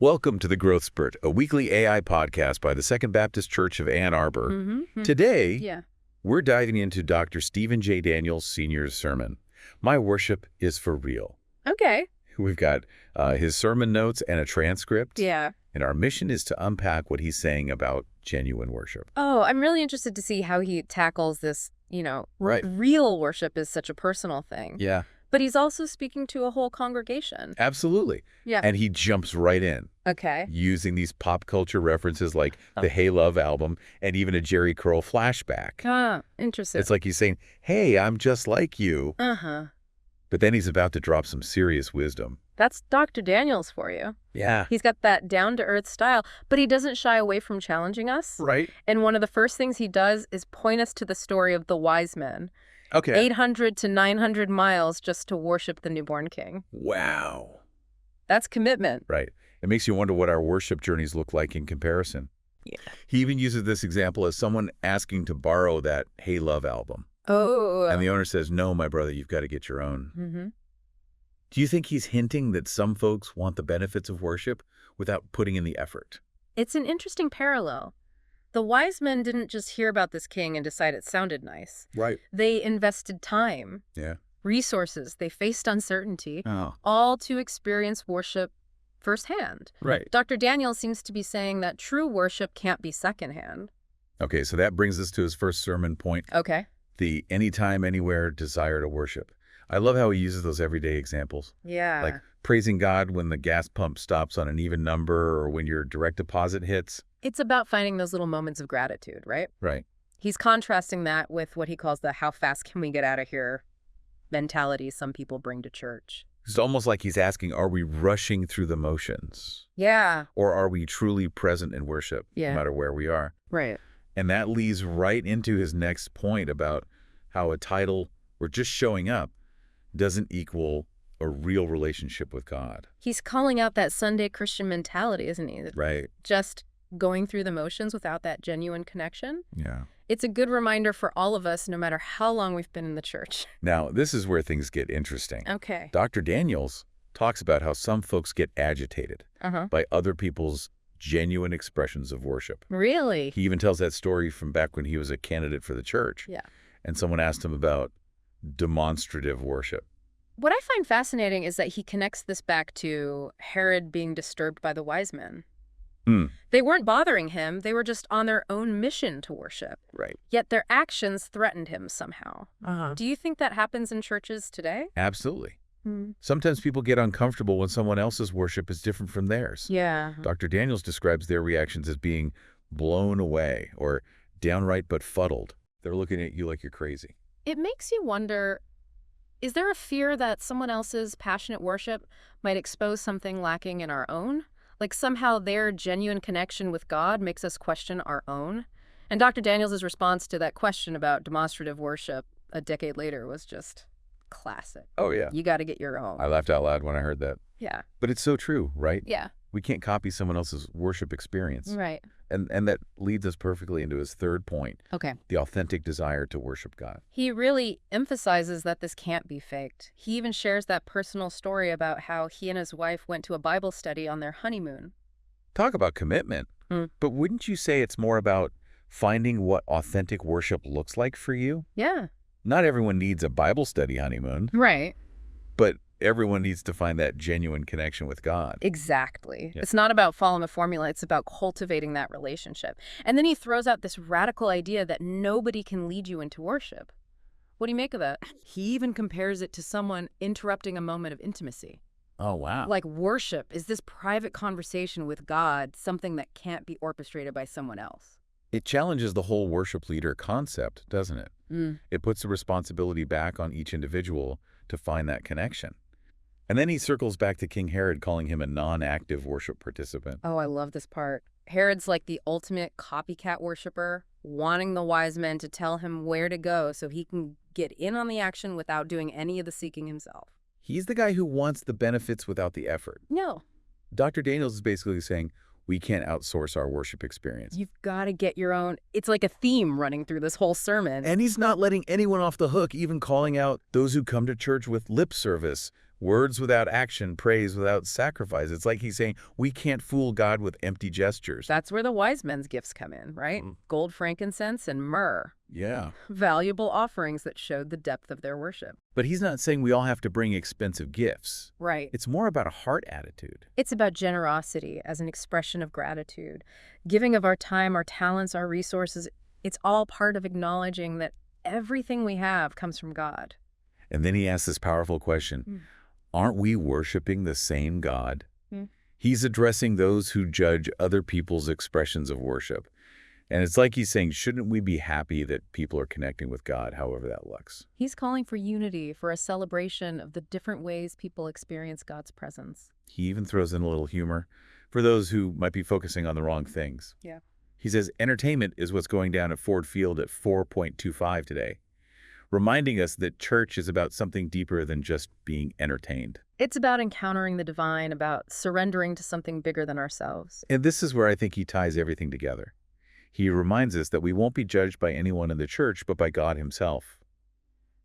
Welcome to The Growth Spurt, a weekly AI podcast by the Second Baptist Church of Ann Arbor. Today, we're diving into Dr. Stephen J. Daniels Sr.'s sermon, My Worship is for Real. Okay. We've got his sermon notes and a transcript. Yeah. And our mission is to unpack what he's saying about genuine worship. Oh, I'm really interested to see how he tackles this, Right. real worship is such a personal thing. Yeah. But he's also speaking to a whole congregation. Absolutely. Yeah. And he jumps right in. Okay. Using these pop culture references like the Hey Love album and even a Jerry Curl flashback. Ah, interesting. It's like he's saying, hey, I'm just like you. Uh-huh. But then he's about to drop some serious wisdom. That's Dr. Daniels for you. Yeah. He's got that down-to-earth style, but he doesn't shy away from challenging us. Right. And one of the first things he does is point us to the story of the wise men. Okay. 800 to 900 miles just to worship the newborn king. Wow. That's commitment. Right. It makes you wonder what our worship journeys look like in comparison. Yeah. He even uses this example as someone asking to borrow that Hey Love album. Oh. And the owner says, no, my brother, you've got to get your own. Mm-hmm. Do you think he's hinting that some folks want the benefits of worship without putting in the effort? It's an interesting parallel. The wise men didn't just hear about this king and decide it sounded nice. Right. They invested time, Yeah. resources, they faced uncertainty, Oh. all to experience worship firsthand. Right. Dr. Daniels seems to be saying that true worship can't be secondhand. Okay, so that brings us to his first sermon point, Okay. the anytime, anywhere desire to worship. I love how he uses those everyday examples. Yeah. Like praising God when the gas pump stops on an even number or when your direct deposit hits. It's about finding those little moments of gratitude, right? Right. He's contrasting that with what he calls the how fast can we get out of here mentality some people bring to church. It's almost like he's asking, are we rushing through the motions? Yeah. Or are we truly present in worship, Yeah. no matter where we are? Right. And that leads right into his next point about how a title or just showing up doesn't equal a real relationship with God. He's calling out that Sunday Christian mentality, isn't he? Right. Just going through the motions without that genuine connection. Yeah. It's a good reminder for all of us, no matter how long we've been in the church. Now, this is where things get interesting. Okay. Dr. Daniels talks about how some folks get agitated by other people's genuine expressions of worship. Really? He even tells that story from back when he was a candidate for the church. Yeah. And someone asked him about demonstrative worship. What I find fascinating is that he connects this back to Herod being disturbed by the wise men. They weren't bothering him. They were just on their own mission to worship. Right. Yet their actions threatened him somehow. Do you think that happens in churches today? Absolutely. Sometimes people get uncomfortable when someone else's worship is different from theirs. Yeah. Dr. Daniels describes their reactions as being blown away or downright befuddled. They're looking at you like you're crazy. It makes you wonder, is there a fear that someone else's passionate worship might expose something lacking in our own? Like somehow their genuine connection with God makes us question our own? And Dr. Daniels' response to that question about demonstrative worship a decade later was just classic. Oh, yeah. You got to get your own. I laughed out loud when I heard that. Yeah. But it's so true, right? Yeah. We can't copy someone else's worship experience. Right. And that leads us perfectly into his third point, Okay. the authentic desire to worship God. He really emphasizes that this can't be faked. He even shares that personal story about how he and his wife went to a Bible study on their honeymoon. Talk about commitment. But wouldn't you say it's more about finding what authentic worship looks like for you? Yeah. Not everyone needs a Bible study honeymoon, Right. but everyone needs to find that genuine connection with God. Exactly. Yeah. It's not about following a formula. It's about cultivating that relationship. And then he throws out this radical idea that nobody can lead you into worship. What do you make of that? He even compares it to someone interrupting a moment of intimacy. Oh, wow. Like worship is this private conversation with God, something that can't be orchestrated by someone else. It challenges the whole worship leader concept, doesn't it? It puts the responsibility back on each individual to find that connection. And then he circles back to King Herod, calling him a non-active worship participant. Oh, I love this part. Herod's like the ultimate copycat worshiper, wanting the wise men to tell him where to go so he can get in on the action without doing any of the seeking himself. He's the guy who wants the benefits without the effort. No. Dr. Daniels is basically saying, we can't outsource our worship experience. You've got to get your own. It's like a theme running through this whole sermon. And he's not letting anyone off the hook, even calling out those who come to church with lip service Words without action, praise without sacrifice. It's like he's saying, we can't fool God with empty gestures. That's where the wise men's gifts come in, right? Mm. Gold, frankincense, and myrrh. Yeah. Valuable offerings that showed the depth of their worship. But he's not saying we all have to bring expensive gifts. Right. It's more about a heart attitude. It's about generosity as an expression of gratitude. Giving of our time, our talents, our resources. It's all part of acknowledging that everything we have comes from God. And then he asks this powerful question, aren't we worshiping the same God? He's addressing those who judge other people's expressions of worship. And it's like he's saying, shouldn't we be happy that people are connecting with God, however that looks? He's calling for unity, for a celebration of the different ways people experience God's presence. He even throws in a little humor for those who might be focusing on the wrong things. Yeah. He says, entertainment is what's going down at Ford Field at 4.25 today, reminding us that church is about something deeper than just being entertained. It's about encountering the divine, about surrendering to something bigger than ourselves. And this is where I think he ties everything together. He reminds us that we won't be judged by anyone in the church, but by God himself.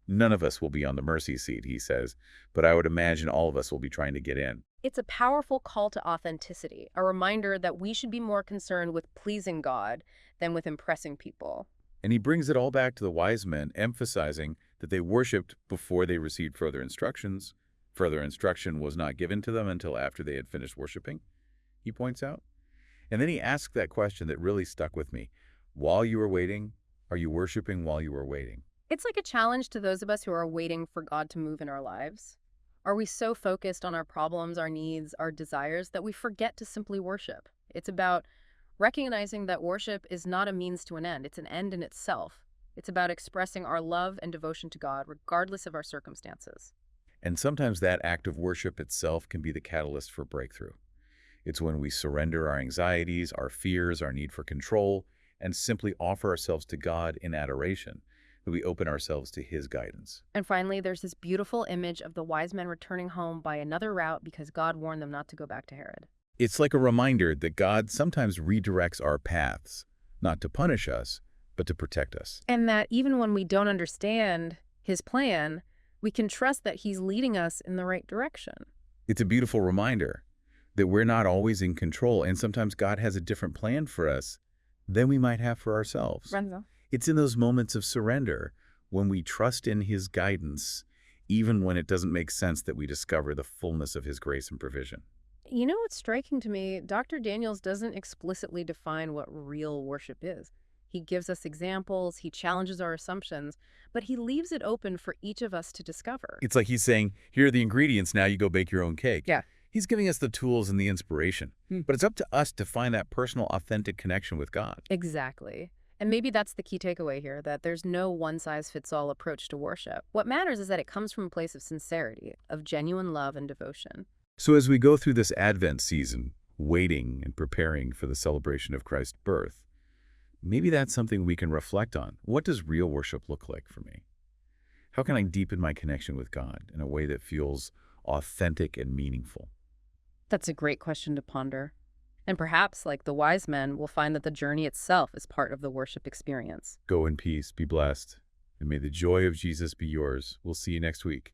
None of us will be on the mercy seat, he says, but I would imagine all of us will be trying to get in. It's a powerful call to authenticity, a reminder that we should be more concerned with pleasing God than with impressing people. And he brings it all back to the wise men, emphasizing that they worshipped before they received further instructions. Further instruction was not given to them until after they had finished worshiping, he points out. And then he asks that question that really stuck with me. While you were waiting, are you worshiping while you were waiting? It's like a challenge to those of us who are waiting for God to move in our lives. Are we so focused on our problems, our needs, our desires that we forget to simply worship? It's about recognizing that worship is not a means to an end. It's an end in itself. It's about expressing our love and devotion to God, regardless of our circumstances. And sometimes that act of worship itself can be the catalyst for breakthrough. It's when we surrender our anxieties, our fears, our need for control, and simply offer ourselves to God in adoration, that we open ourselves to his guidance. And finally, there's this beautiful image of the wise men returning home by another route because God warned them not to go back to Herod. It's like a reminder that God sometimes redirects our paths, not to punish us, but to protect us. And that even when we don't understand his plan, we can trust that he's leading us in the right direction. It's a beautiful reminder that we're not always in control, and sometimes God has a different plan for us than we might have for ourselves. Renzo. It's in those moments of surrender, when we trust in his guidance, even when it doesn't make sense, that we discover the fullness of his grace and provision. You know what's striking to me? Dr. Daniels doesn't explicitly define what real worship is. He gives us examples, he challenges our assumptions, but he leaves it open for each of us to discover. It's like he's saying, here are the ingredients, now you go bake your own cake. Yeah. He's giving us the tools and the inspiration, but it's up to us to find that personal, authentic connection with God. Exactly. And maybe that's the key takeaway here, that there's no one-size-fits-all approach to worship. What matters is that it comes from a place of sincerity, of genuine love and devotion. So as we go through this Advent season, waiting and preparing for the celebration of Christ's birth, maybe that's something we can reflect on. What does real worship look like for me? How can I deepen my connection with God in a way that feels authentic and meaningful? That's a great question to ponder. And perhaps, like the wise men, we'll find that the journey itself is part of the worship experience. Go in peace, be blessed, and may the joy of Jesus be yours. We'll see you next week.